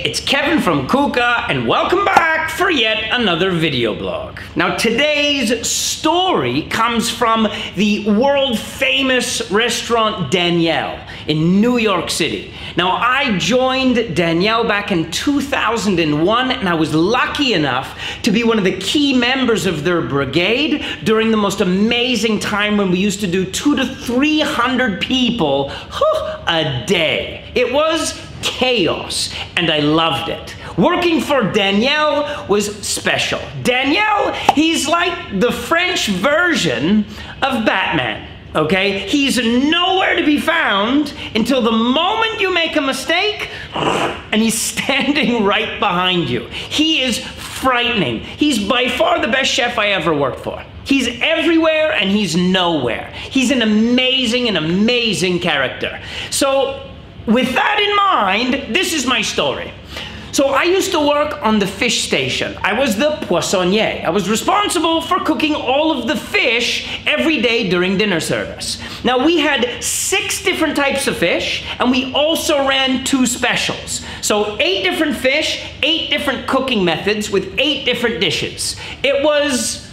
it's Kevin from Cuca, and welcome back for yet another video blog. Now today's story comes from the world famous restaurant Daniel in New York City. Now I joined Daniel back in 2001, and I was lucky enough to be one of the key members of their brigade during the most amazing time when we used to do 200 to 300 people a day. It was chaos, and I loved it. Working for Daniel was special. Daniel, he's like the French version of Batman, okay? He's nowhere to be found until the moment you make a mistake, and he's standing right behind you. He is frightening. He's by far the best chef I ever worked for. He's everywhere and he's nowhere. He's an amazing character. So, with that in mind, this is my story. So I used to work on the fish station. I was the poissonnier. I was responsible for cooking all of the fish every day during dinner service. Now we had 6 different types of fish, and we also ran 2 specials. So 8 different fish, 8 different cooking methods with 8 different dishes. It was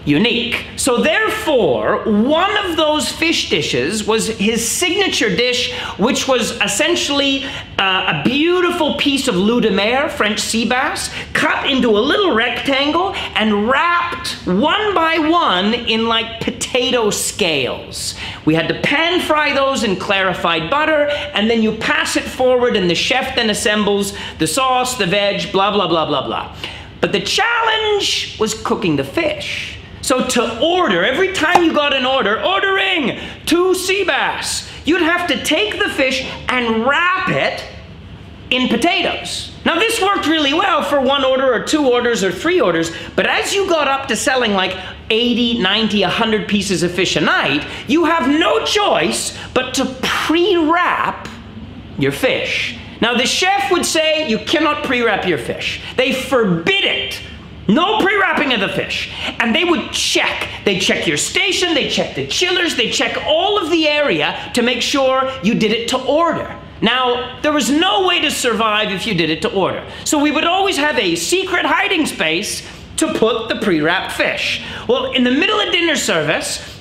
unique. So therefore, one of those fish dishes was his signature dish, which was essentially a beautiful piece of loup de mer, French sea bass, cut into a little rectangle and wrapped one by one in like potato scales. We had to pan fry those in clarified butter, and then you pass it forward and the chef then assembles the sauce, the veg, blah, blah, blah, blah, blah. But the challenge was cooking the fish. So to order, every time you got an order, ordering 2 sea bass, you'd have to take the fish and wrap it in potatoes. Now this worked really well for 1 order or 2 orders or 3 orders, but as you got up to selling like 80, 90, 100 pieces of fish a night, you have no choice but to pre-wrap your fish. Now the chef would say you cannot pre-wrap your fish. They forbid it. No pre-wrapping of the fish. And they would check. They'd check your station, they'd check the chillers, they'd check all of the area to make sure you did it to order. Now, there was no way to survive if you did it to order. So we would always have a secret hiding space to put the pre-wrapped fish. Well, in the middle of dinner service,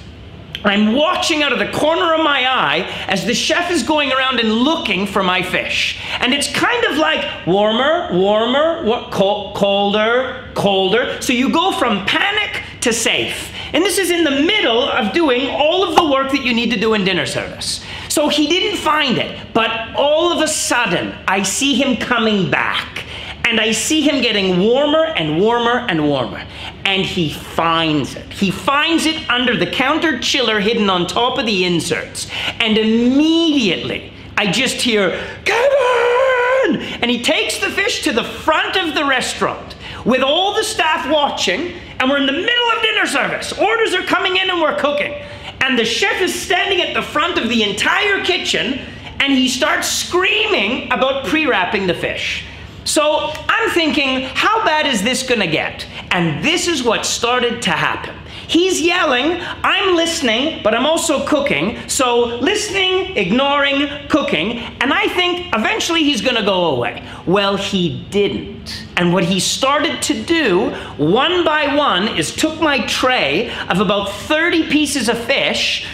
I'm watching out of the corner of my eye as the chef is going around and looking for my fish. And it's kind of like warmer, warmer, colder, colder. So you go from panic to safe. And this is in the middle of doing all of the work that you need to do in dinner service. So he didn't find it, but all of a sudden I see him coming back. And I see him getting warmer and warmer and warmer. And he finds it. He finds it under the counter chiller hidden on top of the inserts. And immediately, I just hear, "Kevin!" And he takes the fish to the front of the restaurant with all the staff watching, and we're in the middle of dinner service. Orders are coming in and we're cooking. And the chef is standing at the front of the entire kitchen, and he starts screaming about pre-wrapping the fish. So I'm thinking, how bad is this gonna get? And this is what started to happen. He's yelling, I'm listening, but I'm also cooking. So listening, ignoring, cooking, and I think eventually he's gonna go away. Well, he didn't. And what he started to do, one by one, is took my tray of about 30 pieces of fish,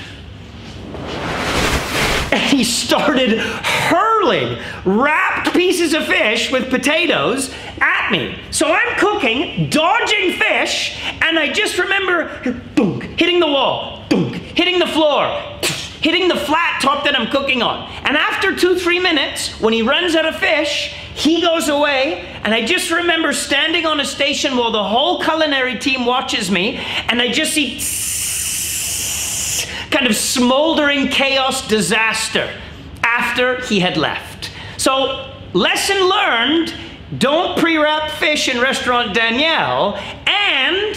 and he started hurling wrapped pieces of fish with potatoes at me. So I'm cooking, dodging fish, and I just remember dunk, hitting the wall, dunk, hitting the floor, hitting the flat top that I'm cooking on. And after 2-3 minutes, when he runs out of fish, he goes away, and I just remember standing on a station while the whole culinary team watches me, and I just see kind of smoldering chaos disaster after he had left. So, lesson learned, don't pre-wrap fish in restaurant Daniel, and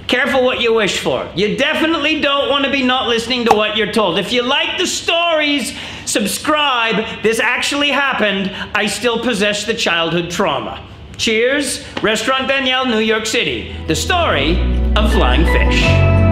careful what you wish for. You definitely don't want to be not listening to what you're told. If you like the stories, subscribe. This actually happened. I still possess the childhood trauma. Cheers, Restaurant Daniel, New York City. The story of flying fish.